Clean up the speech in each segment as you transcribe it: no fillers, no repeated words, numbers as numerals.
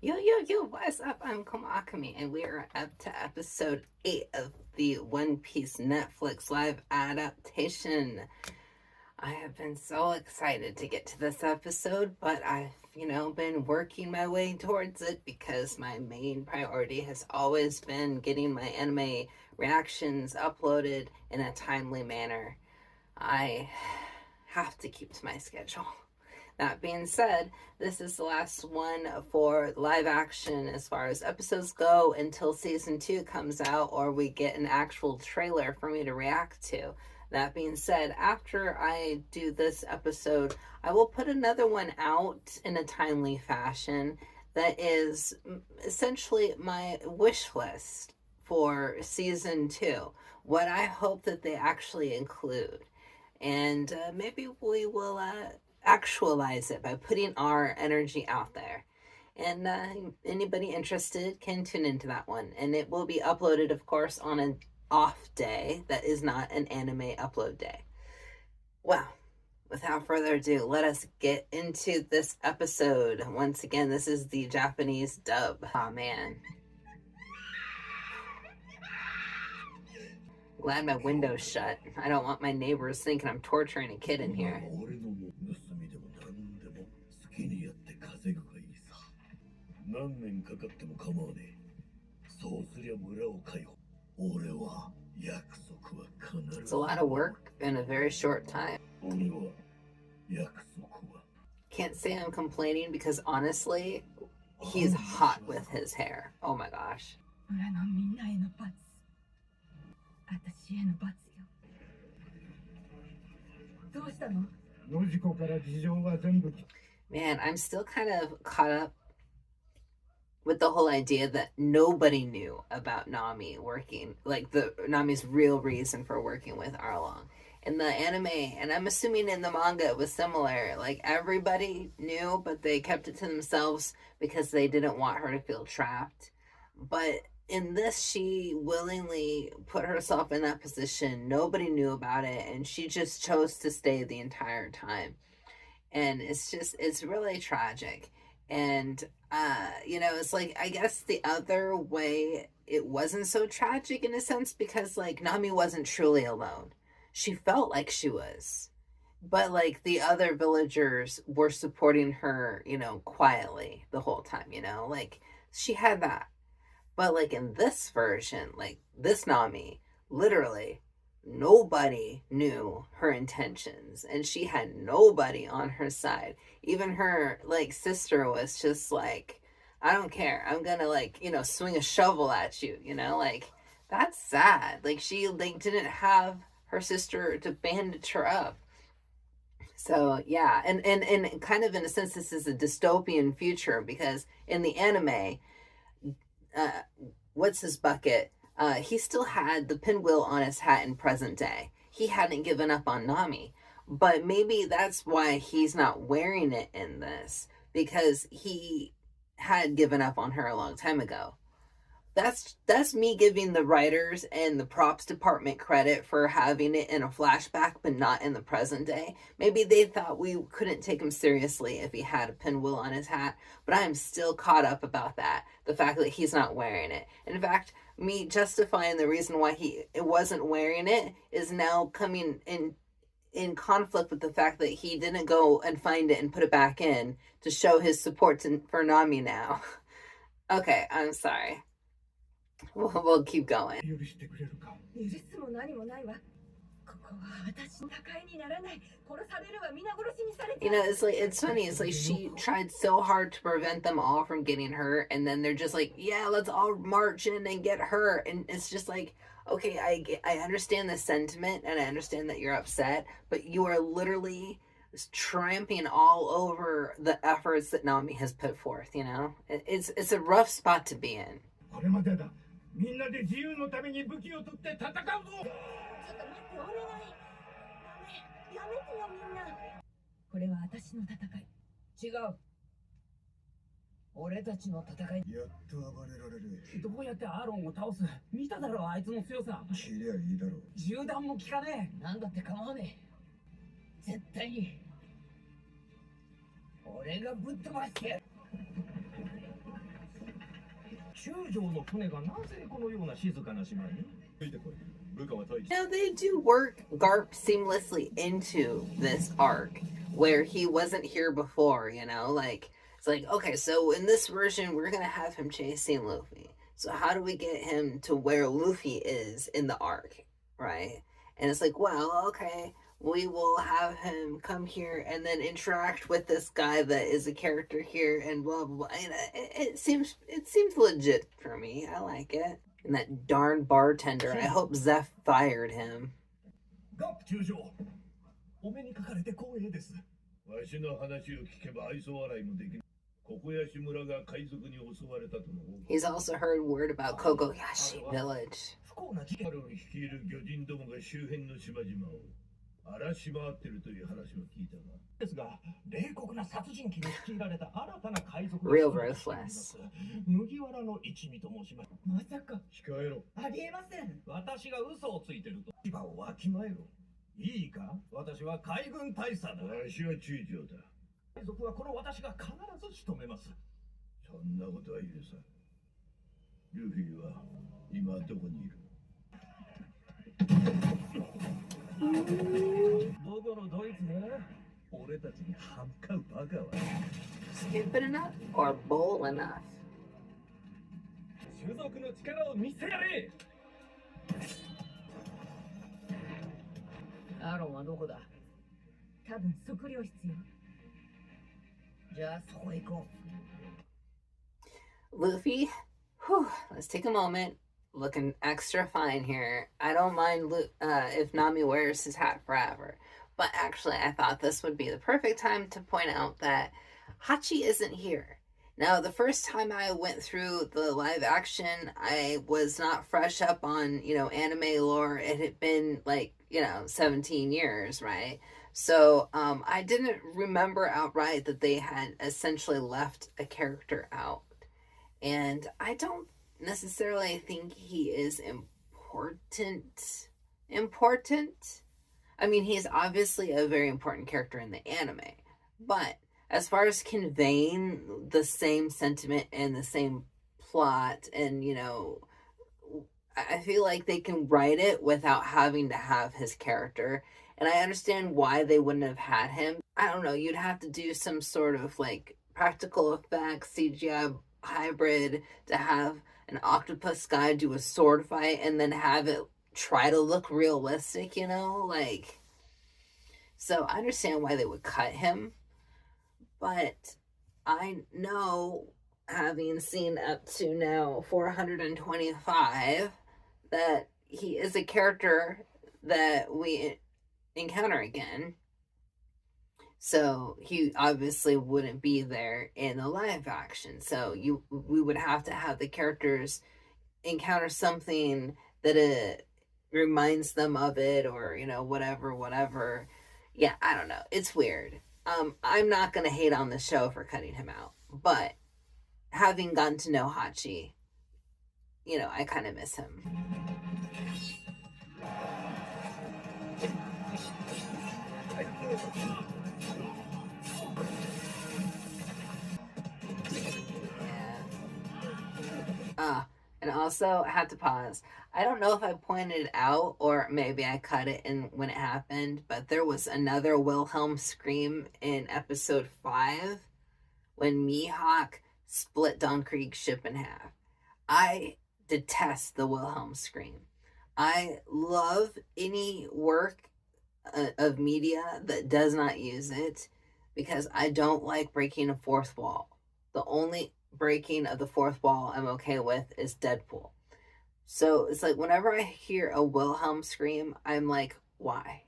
Yo, what's up? I'm Komakami, and we are up to episode 8 of the One Piece Netflix live adaptation. I have been so excited to get to this episode, but I've, been working my way towards it because my main priority has always been getting my anime reactions uploaded in a timely manner. I have to keep to my schedule. That being said, this is the last one for live action as far as episodes go until season 2 comes out or we get an actual trailer for me to react to. That being said, after I do this episode, I will put another one out in a timely fashion that is essentially my wish list for season 2. What I hope that they actually include. And maybe we will actualize it by putting our energy out there. And anybody interested can tune into that one. And it will be uploaded, of course, on an off day that is not an anime upload day. Well, without further ado, let us get into this episode. Once again, this is the Japanese dub. Oh man. Glad my window's shut. I don't want my neighbors thinking I'm torturing a kid in here. It's a lot of work in a very short time. Can't say I'm complaining because honestly, he's hot with his hair. Oh my gosh. Man, I'm still kind of caught up with the whole idea that nobody knew about Nami working, like the Nami's real reason for working with Arlong. In the anime, and I'm assuming in the manga it was similar, like everybody knew, but they kept it to themselves because they didn't want her to feel trapped. But in this, she willingly put herself in that position. Nobody knew about it, and she just chose to stay the entire time. And it's really tragic. And it's like, I guess the other way it wasn't so tragic in a sense because like Nami wasn't truly alone. She felt like she was, but like the other villagers were supporting her, quietly the whole time, like she had that. But like in this version, like this Nami, literally nobody knew her intentions and she had nobody on her side. Even her like sister was just like, I don't care. I'm gonna like, swing a shovel at you, like that's sad. Like she like didn't have her sister to bandage her up. So yeah, and kind of in a sense this is a dystopian future because in the anime, uh, what's his bucket? He still had the pinwheel on his hat in present day. He hadn't given up on Nami, but maybe that's why he's not wearing it in this because he had given up on her a long time ago. That's me giving the writers and the props department credit for having it in a flashback but not in the present day. Maybe they thought we couldn't take him seriously if he had a pinwheel on his hat, but I am still caught up about that, the fact that he's not wearing it. In fact, me justifying the reason why he wasn't wearing it is now coming in conflict with the fact that he didn't go and find it and put it back in to show his support for Nami now. Okay, I'm sorry. We'll keep going. It's funny. It's like she tried so hard to prevent them all from getting hurt, and then they're just like, yeah, let's all march in and get hurt. And it's just like, okay, I understand the sentiment, and I understand that you're upset, but you are literally tramping all over the efforts that Nami has put forth. It's a rough spot to be in. みんなで自由のために武器を取って戦うぞ。ちょっと待って、お願い。やめてよみんな。これは私の戦い。違う。俺たちの戦い。やっと暴れられる。どうやってアーロンを倒す？見ただろあいつの強さ。知りゃいいだろ。銃弾も効かねえ。なんだって構わねえ。絶対に。俺がぶっ飛ばしてやる。Now they do work Garp seamlessly into this arc where he wasn't here before, you know? Like, it's like, okay, so in this version, we're going to have him chasing Luffy. So how do we get him to where Luffy is in the arc, right? And it's like, well, okay, we will have him come here and then interact with this guy that is a character here and blah, blah, blah. And it seems legit for me. I like it. And that darn bartender, I hope Zeph fired him. He's also heard word about Kogoyashi Village. Real ruthless. Stupid enough or bold enough? Luffy, whew, let's take a moment. Looking extra fine here. I don't mind if Nami wears his hat forever. But actually, I thought this would be the perfect time to point out that Hachi isn't here. Now, the first time I went through the live action, I was not fresh up on, anime lore. It had been 17 years, right? So I didn't remember outright that they had essentially left a character out. And I don't necessarily think he is important. I mean, he's obviously a very important character in the anime. But as far as conveying the same sentiment and the same plot and, I feel like they can write it without having to have his character. And I understand why they wouldn't have had him. I don't know, you'd have to do some sort of practical effects, CGI hybrid to have an octopus guy do a sword fight and then have it try to look realistic, so I understand why they would cut him, but I know, having seen up to now 425, that he is a character that we encounter again. So he obviously wouldn't be there in the live action. So we would have to have the characters encounter something that it reminds them of it, or whatever. Yeah, I don't know. It's weird. I'm not gonna hate on the show for cutting him out, but having gotten to know Hachi, I kind of miss him. And also I had to pause. I don't know if I pointed it out or maybe I cut it in when it happened, but there was another Wilhelm Scream in episode 5 when Mihawk split Don Krieg's ship in half. I detest the Wilhelm Scream. I love any work of media that does not use it because I don't like breaking a fourth wall. The only breaking of the fourth wall I'm okay with is Deadpool. So it's like whenever I hear a Wilhelm Scream, I'm like, why?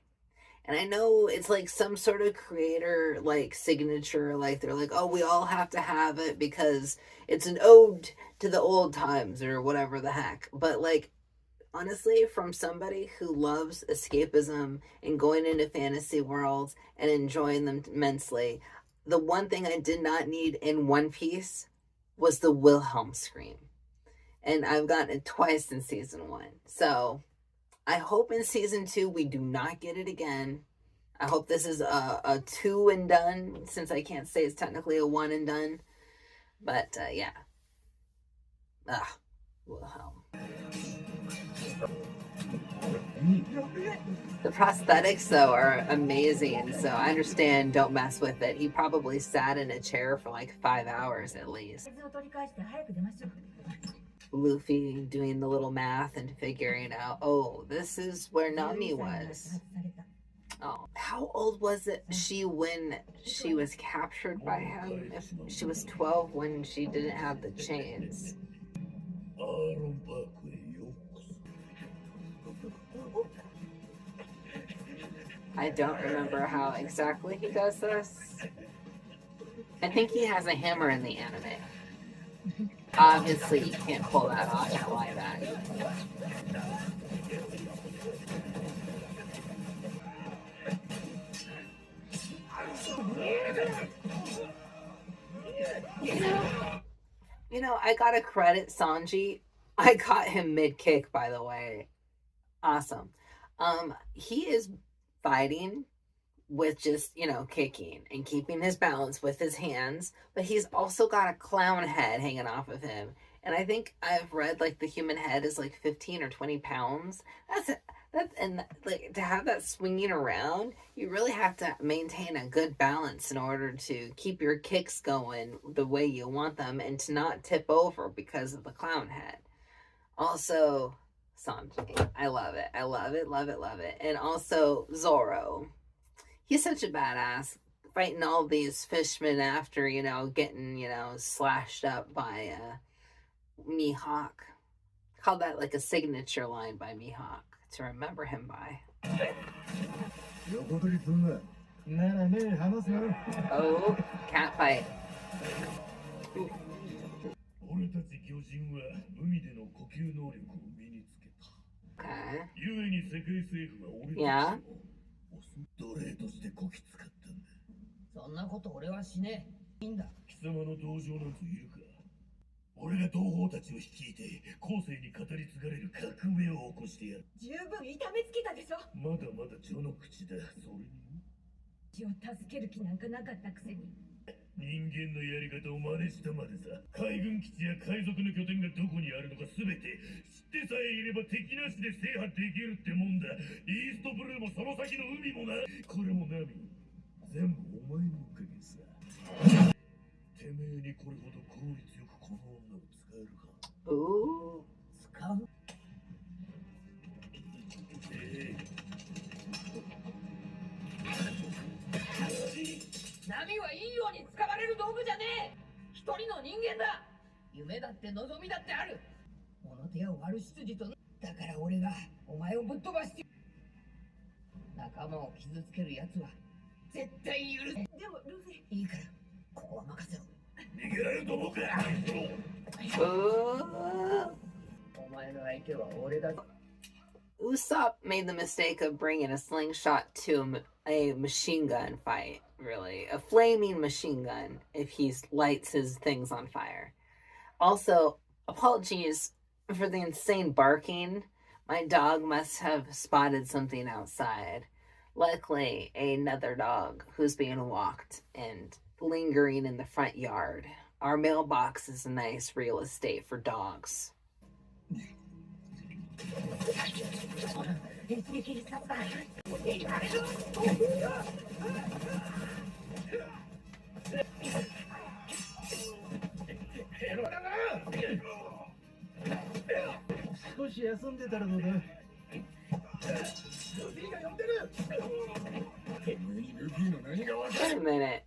And I know it's like some sort of creator signature, they're like, oh, we all have to have it because it's an ode to the old times or whatever the heck. But honestly, from somebody who loves escapism and going into fantasy worlds and enjoying them immensely, the one thing I did not need in One Piece was the Wilhelm Scream. And I've gotten it twice in season 1. So I hope in season 2 we do not get it again. I hope this is a 2 and done, since I can't say it's technically a 1 and done. But yeah. Ugh, Wilhelm. The prosthetics, though, are amazing, so I understand don't mess with it. He probably sat in a chair for like 5 hours at least. Luffy doing the little math and figuring out, oh, this is where Nami was. Oh, how old was it she when she was captured by him? If she was 12 when she didn't have the chains. I don't remember how exactly he does this. I think he has a hammer in the anime. Obviously, he can't pull that off in a live action. You know, I gotta credit Sanji. I caught him mid-kick, by the way. Awesome. He is fighting with just, you know, kicking and keeping his balance with his hands, but he's also got a clown head hanging off of him. And I think I've read like the human head is like 15 or 20 pounds. And like to have that swinging around, you really have to maintain a good balance in order to keep your kicks going the way you want them and to not tip over because of the clown head. Also, Sanji, I love it. I love it, love it, love it. And also Zoro. He's such a badass, fighting all these fishmen after, you know, getting, you know, slashed up by Mihawk. Call that like a signature line by Mihawk to remember him by. Oh, cat fight. Ooh. Okay. Yeah. 奴隷としてこき使ったんだ。そんなこと俺はしねえ。いいんだ。貴様の同情なんぞいるか。俺が同胞たちを率いて後世に語り継がれる革命を起こしてやる。十分痛めつけたでしょ。まだまだ序の口だ。それに血を助ける気なんかなかったくせに。人間のやり方を真似したまでさ。海軍基地や海賊の拠点がどこにあるのかすべて知ってさえいれば敵なしで制覇できるってもんだ。イーストブルーもその先の海もな。これもナミ全部お前のおかげさ。てめえにこれほど効率よくこの女を使えるか。使う？ナミはいいように使われる道具じゃねえ。一人の人間だ。夢だって望みだってある。物手を割る執事とだから俺がお前をぶっ飛ばして仲間を傷つけるやつは絶対許せ。でもルフィいいからここは任せろ。逃げられると思うか。お前の相手は俺だ。Usopp made the mistake of bringing a slingshot to a machine gun fight, really. A flaming machine gun if he lights his things on fire. Also, apologies for the insane barking. My dog must have spotted something outside. Luckily, another dog who's being walked and lingering in the front yard. Our mailbox is a nice real estate for dogs.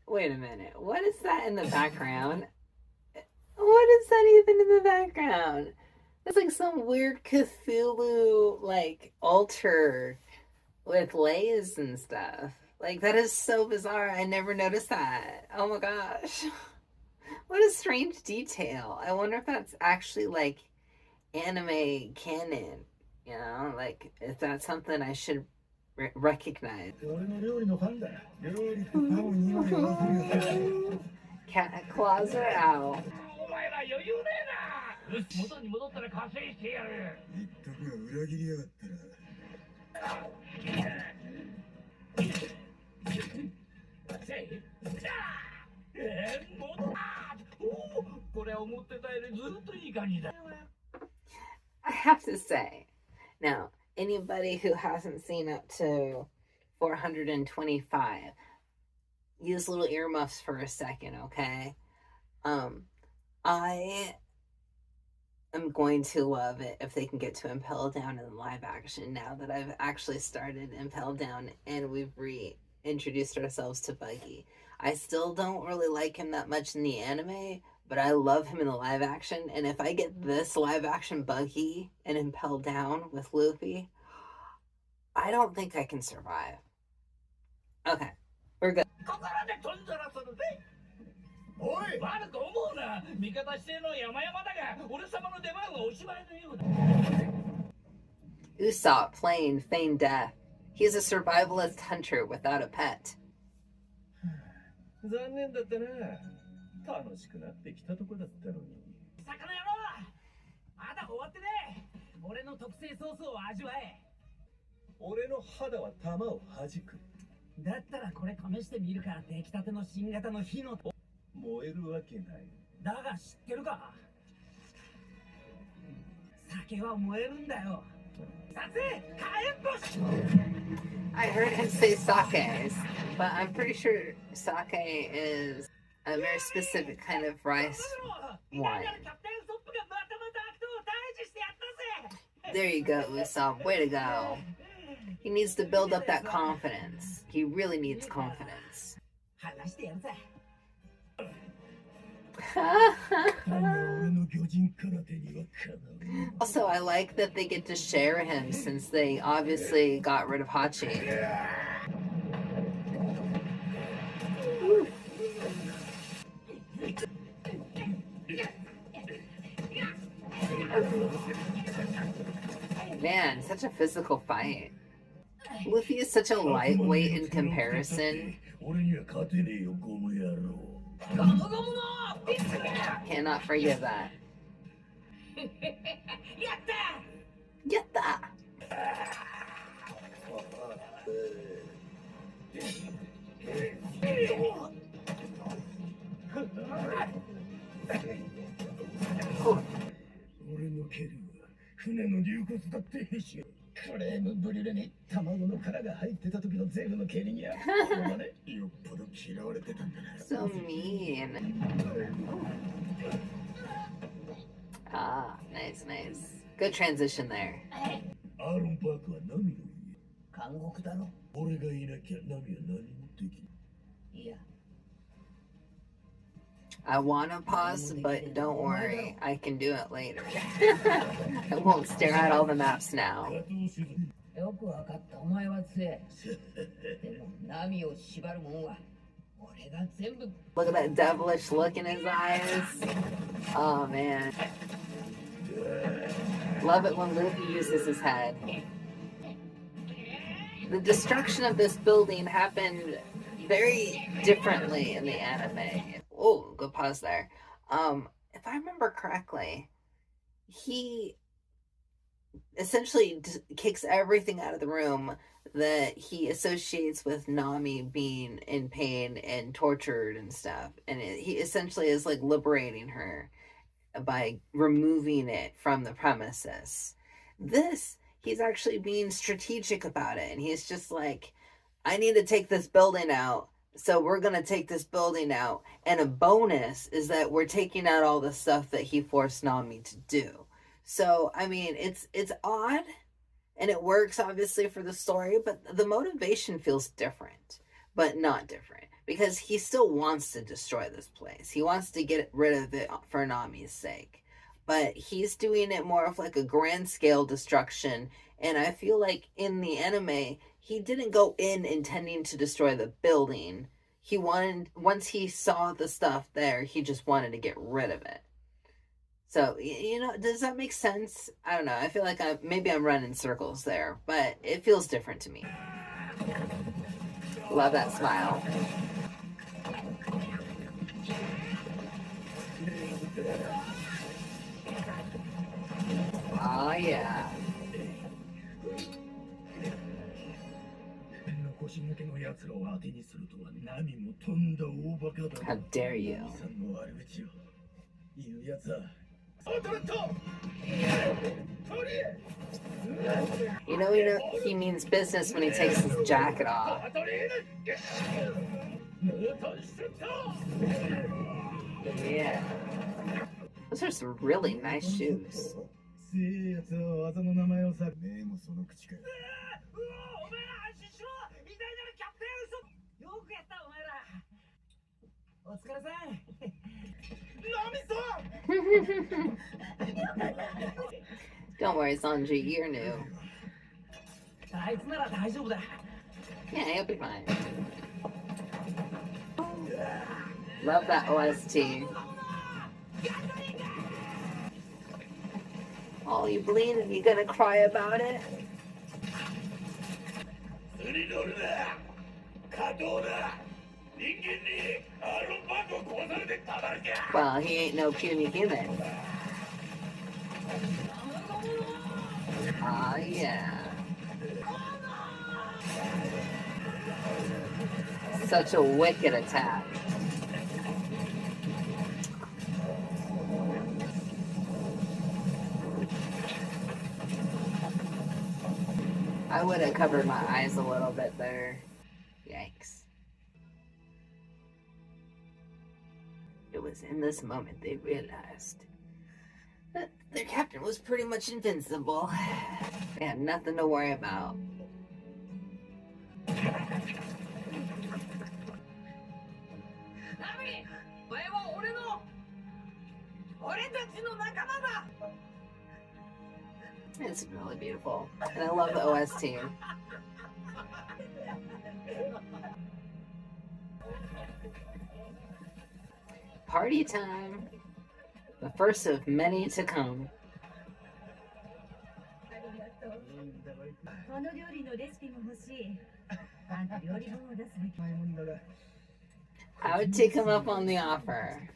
Wait a minute. What is that in the background? What is that even in the background? It's like some weird Cthulhu, like, altar with lays and stuff. Like, that is so bizarre. I never noticed that. Oh my gosh. What a strange detail. I wonder if that's actually, like, anime canon. You know? Like, if that's something I should recognize. Cat claws are out. よし、元に戻ったら加勢してやる。一徳が裏切りやがったら。I have to say, now, anybody who hasn't seen up to 425, use little earmuffs for a second, okay? I am going to love it if they can get to Impel Down in live action now that I've actually started Impel Down and we've reintroduced ourselves to Buggy. I still don't really like him that much in the anime, but I love him in the live action. And if I get this live action Buggy and Impel Down with Luffy, I don't think I can survive. Okay, we're good. Usopp playing feigned death. He's a survivalist hunter without a pet. I heard him say sake, but I'm pretty sure sake is a very specific kind of rice wine. There you go, Usopp. Way to go. He needs to build up that confidence. He really needs confidence. Also, I like that they get to share him since they obviously got rid of Hachi. Man, such a physical fight. Luffy is such a lightweight in comparison. Cannot forgive that. Yatta! Oh. So mean. Ah, nice. Good transition there. I want to pause, but don't worry. I can do it later. I won't stare at all the maps now. Look at that devilish look in his eyes. Oh, man. Love it when Luffy uses his head. The destruction of this building happened very differently in the anime. Oh, good pause there. If I remember correctly, he essentially kicks everything out of the room that he associates with Nami being in pain and tortured and stuff. And he essentially is like liberating her by removing it from the premises. This, he's actually being strategic about it. And he's just like, I need to take this building out. So we're going to take this building out. And a bonus is that we're taking out all the stuff that he forced Nami to do. So, I mean, it's odd. And it works, obviously, for the story. But the motivation feels different. But not different. Because he still wants to destroy this place. He wants to get rid of it for Nami's sake. But he's doing it more of like a grand scale destruction. And I feel like in the anime, he didn't go in intending to destroy the building. He wanted, once he saw the stuff there, he just wanted to get rid of it. So, you know, does that make sense? I don't know. I feel like maybe I'm running circles there, but it feels different to me. Love that smile. Oh, yeah. How dare you? He means business when he takes his jacket off. Yeah. Those are some really nice shoes. Don't worry, Sanji, you're new. Yeah, he'll be fine. Love that OST. Oh, you bleeding? You gonna cry about it? Well, he ain't no puny human. Ah, yeah. Such a wicked attack. I would have covered my eyes a little bit there. Yikes. It was in this moment they realized that their captain was pretty much invincible. They had nothing to worry about. It's really beautiful. And I love the OST. Party time. The first of many to come. I would take him up on the offer.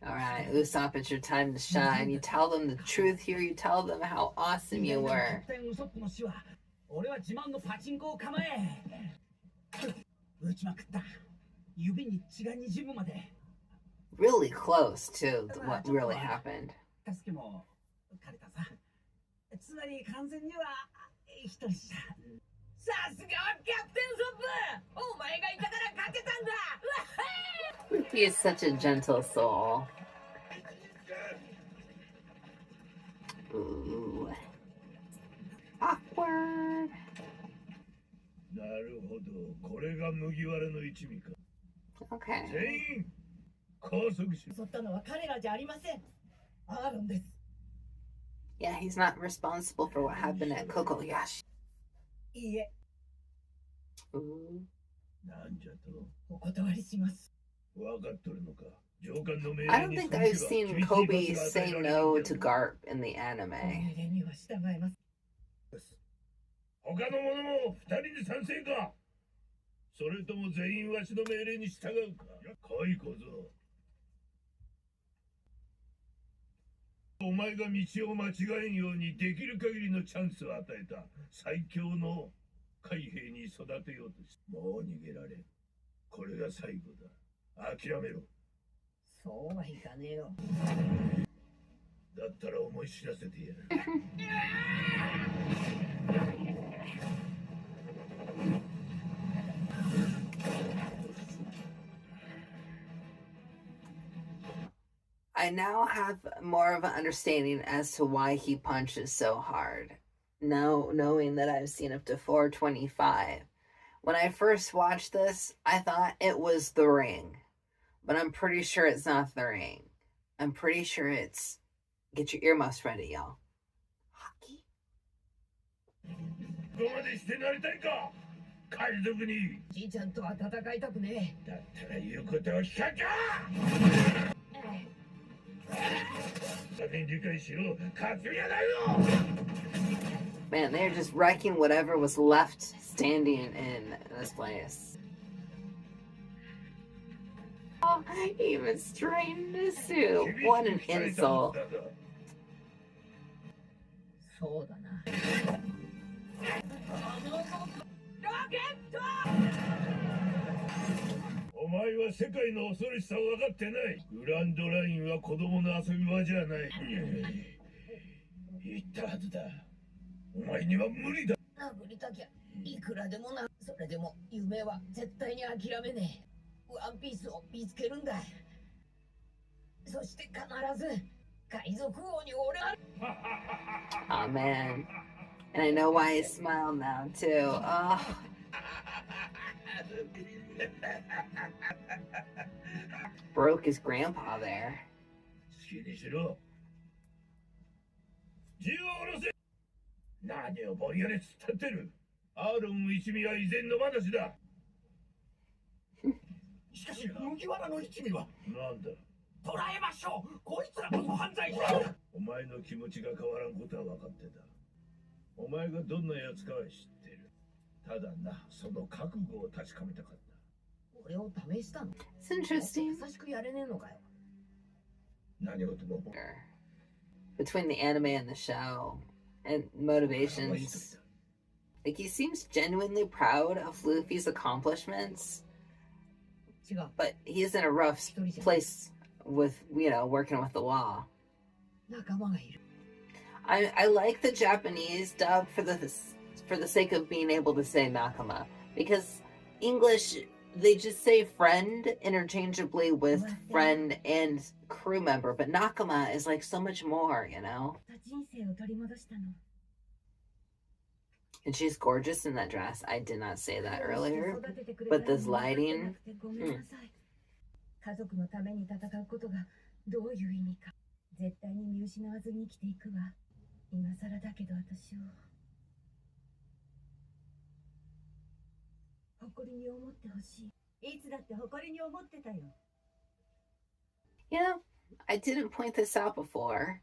Alright, Usopp, it's your time to shine. You tell them the truth here. You tell them how awesome you were. Really close to what really happened. He is such a gentle soul. Ooh. Awkward. Okay. Yeah, he's not responsible for what happened at Kokoyashi. Ooh. I don't think I've seen Kobe say no to Garp in the anime. I now have more of an understanding as to why he punches so hard. Now, knowing that I've seen up to 425. When I first watched this, I thought it was the ring. But I'm pretty sure it's not the ring. I'm pretty sure it's... Get your earmuffs ready, y'all. Hockey? Man, they're just wrecking whatever was left standing in this place. Oh, he even straightened his suit. What an insult. そうだな。お前は世界の恐ろしさを分かってない。グランドラインは子供の遊び場じゃない。言ったはずだ。お前には無理だ。殴りたきゃいくらでもな。それでも夢は絶対に諦めねえ。ワンピースを見つけるんだ。そして必ず海賊王に俺は。Oh man. And I know why he smiled now too. Oh. Broke his grandpa there. 好きにしろ。銃を下ろせ。何をぼんやり突っ立ってる。アーロン一味は依然の話だ。しかし麦わらの一味はなんだ。捕らえましょう。こいつらこそ犯罪者。お前の気持ちが変わらんことは分かってた。お前がどんな奴かは知ってる。ただな、その覚悟を確かめたかった。俺を試したの。It's interesting. 優しくやれねえのかよ。何事も。Between the anime and the show and motivations. Like, he seems genuinely proud of Luffy's accomplishments. But he's in a rough place with, you know, working with the law. I like the Japanese dub for the sake of being able to say nakama, because English, they just say friend interchangeably with friend and crew member, but nakama is like so much more, you know? And she's gorgeous in that dress. I did not say that earlier, but this lighting. 家族のために戦うことがどういう意味か絶対に見失わずに生きていくわ。今更だけど私を誇りに思ってほしい。いつだって誇りに思ってたよ。You know, I didn't point this out before,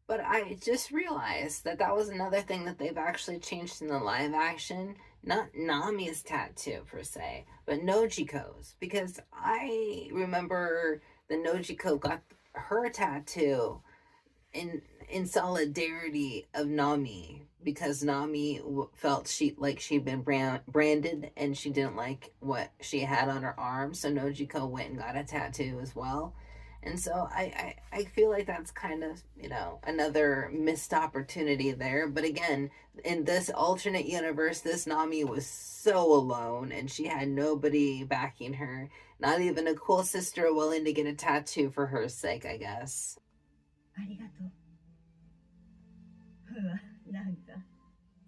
but I just realized that that was another thing that they've actually changed in the live action. Not Nami's tattoo per se, but Nojiko's. Because I remember the Nojiko got her tattoo in solidarity of Nami, because Nami felt she'd been branded and she didn't like what she had on her arm. So Nojiko went and got a tattoo as well. And so I feel like that's kind of, you know, another missed opportunity there. But again, in this alternate universe, this Nami was so alone and she had nobody backing her. Not even a cool sister willing to get a tattoo for her sake, I guess. ありがとう。うわ、なんか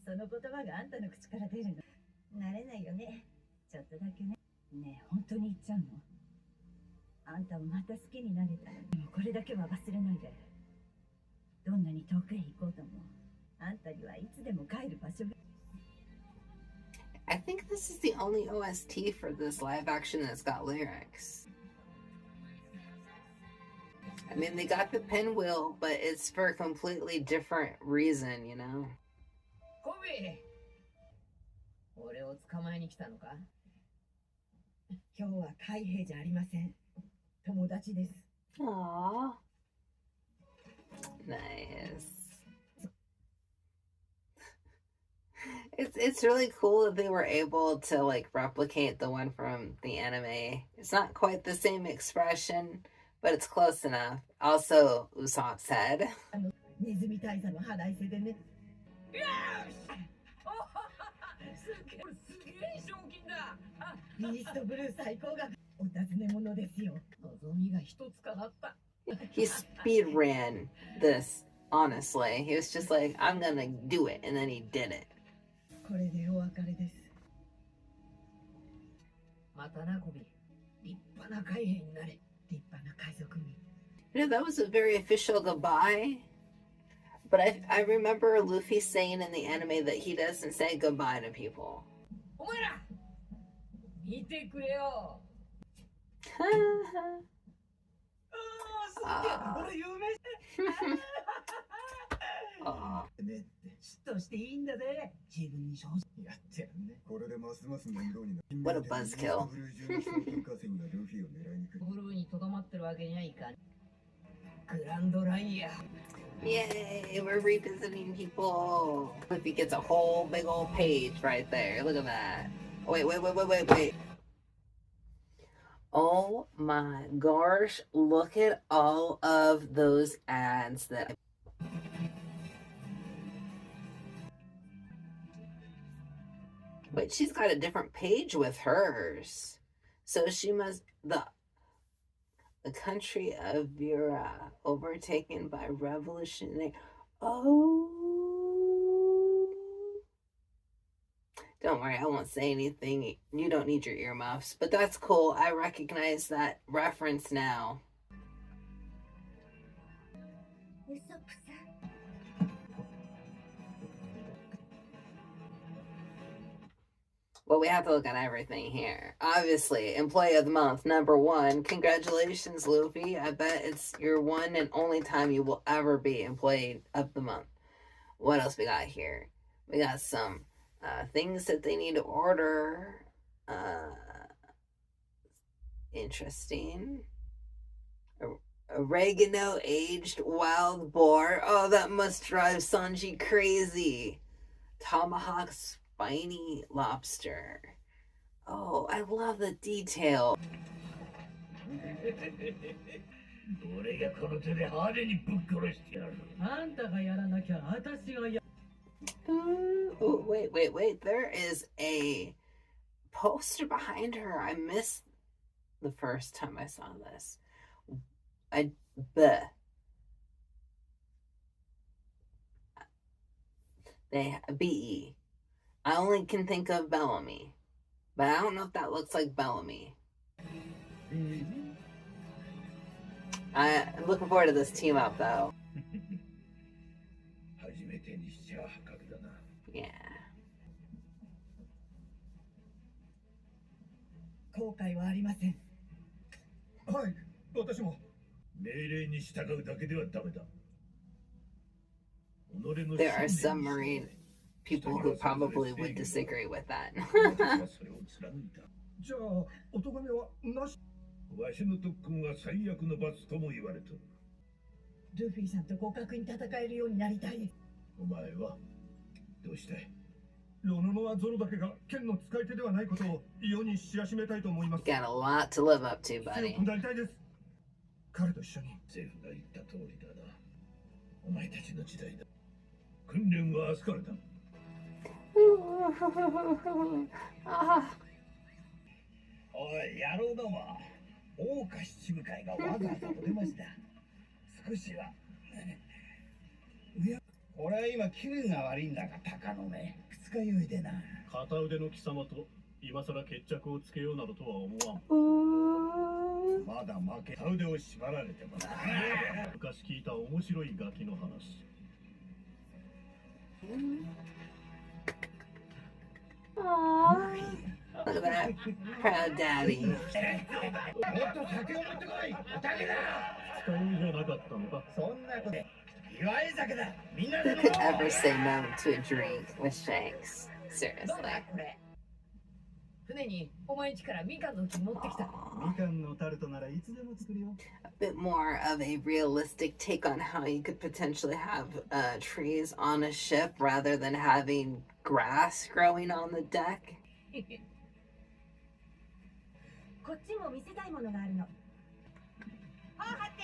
その言葉があんたの口から出るの慣れないよね。ちょっとだけね。ねえ、本当に言っちゃうの？あんたもまた好きになれた。でもこれだけは忘れないで。どんなに遠くへ行こうとも、あんたにはいつでも帰る場所が。I think this is the only OST for this live action that's got lyrics. I mean, they got the pinwheel, but it's for a completely different reason, you know? コビ、俺を捕まえに来たのか？今日は海兵じゃありません。友達です。Aww. Nice. It's really cool that they were able to like replicate the one from the anime. It's not quite the same expression, but it's close enough. Also, Usopp said. ネズミ大佐の肌見せでね。よし！すげえ賞金だ。イーストブルー最高額。お尋ね者ですよ。望みが一つ叶った。He speed ran this, honestly. He was just like, I'm gonna do it, and then he did it. これでお別れです。またな、コビ。立派な海兵になれ。立派な海賊に。You know, that was a very official goodbye. But I remember Luffy saying in the anime that he doesn't say goodbye to people. お前ら見てくれよ。Aw. What a buzzkill. Yay, we're revisiting people. Luffy gets a whole big old page right there. Look at that. Wait. Oh my gosh, look at all of those ads that Wait, she's got a different page with hers. So she must the country of Vera overtaken by revolutionary. Oh, don't worry, I won't say anything. You don't need your earmuffs, but that's cool. I recognize that reference now. Well, we have to look at everything here. Obviously, Employee of the Month, #1. Congratulations, Luffy. I bet it's your one and only time you will ever be Employee of the Month. What else we got here? We got some things that they need to order. Interesting. Oregano aged wild boar. Oh, that must drive Sanji crazy. Tomahawk spiny lobster. Oh, I love the detail. Oh, wait. There is a poster behind her. I missed the first time I saw this. B-E. I only can think of Bellamy, but I don't know if that looks like Bellamy. I'm looking forward to this team up, though. Yeah. 後悔はありません。はい、私も。命令に従うだけではダメだ。 There are submarine people who probably would disagree with that. じゃあ、お咎めはなし。わしの特訓は最悪の罰とも言われてる。ルフィさんと互角に戦えるようになりたい。お前はどうしたい？ロノノはゾロだけが剣の使い手ではないことを世に知らしめたいと思います。Got a lot to live up to, buddy. 強くなりたいです。彼と一緒に。政府が言った通りだな。お前たちの時代だ。訓練は明日からだ。おい、野郎ども。大岡七部会がわざわざお出ましだ。少しは。俺は今気分が悪いんだが、鷹の目。二日酔いでな。片腕の貴様と今さら決着をつけようなどとは思わん。まだ負け。片腕を縛られてもな。昔聞いた面白いガキの話。Aww. Look at that. Proud daddy. もっと酒を持ってこい。おたけだ。二日酔いじゃなかったのか。そんなことで。祝い酒だ。みんなで Who could ever say no to a drink with Shanks? Seriously. 船にお前んちからみかんの木持ってきた。みかんのタルトならいつでも作るよ。A bit more of a realistic take on how you could potentially have trees on a ship rather than having grass growing on the deck. こっちも見せたいものがあるの。あ、貼って。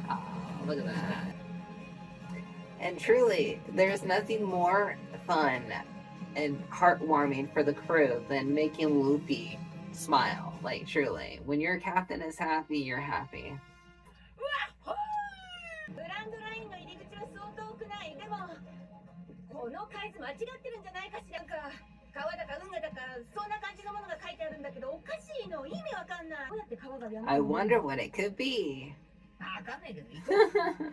Oh, look at that. And truly, there's nothing more fun and heartwarming for the crew than making Luffy smile. Like, truly. When your captain is happy, you're happy. ブランドラインの入り口は相当多くない。でも、この海図間違ってるんじゃないかしら。川だか運河だか、そんな感じのものが書いてあるんだけど、おかしいの。意味わかんない。どうやって川が山 I wonder what it could be. わかんないけど、行こう。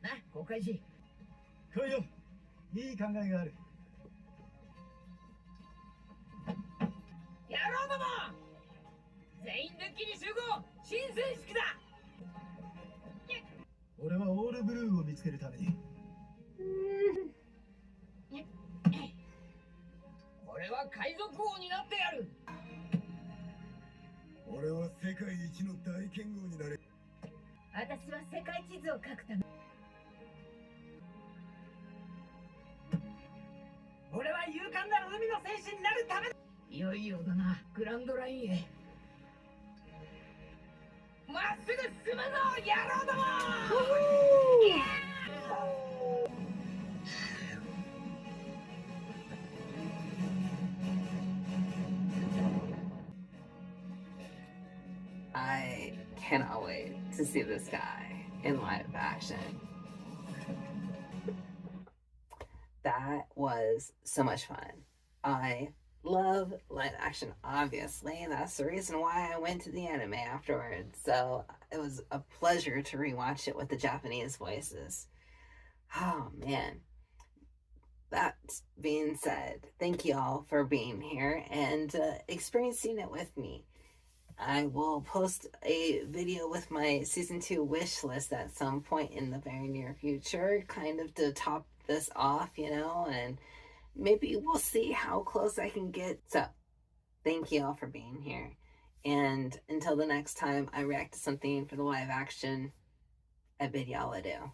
な、公開し。来いよ。いい考えがある。野郎ども！全員デッキに集合！新戦式だ！俺はオールブルーを見つけるために。俺は海賊王になってやる。俺は世界一の大剣豪になれ。私は世界地図を描くため。俺は勇敢なる海の戦士になるためだ。いよいよだな、グランドラインへ。まっすぐ進むぞ、野郎ども。I cannot wait to see this guy in live action. That was so much fun. I love live action, obviously. That's the reason why I went to the anime afterwards. So it was a pleasure to rewatch it with the Japanese voices. Oh man. That being said, thank you all for being here and experiencing it with me. I will post a video with my season 2 wish list at some point in the very near future, kind of to top this off, and maybe we'll see how close I can get. So, thank you all for being here. And until the next time I react to something for the live action, I bid y'all adieu.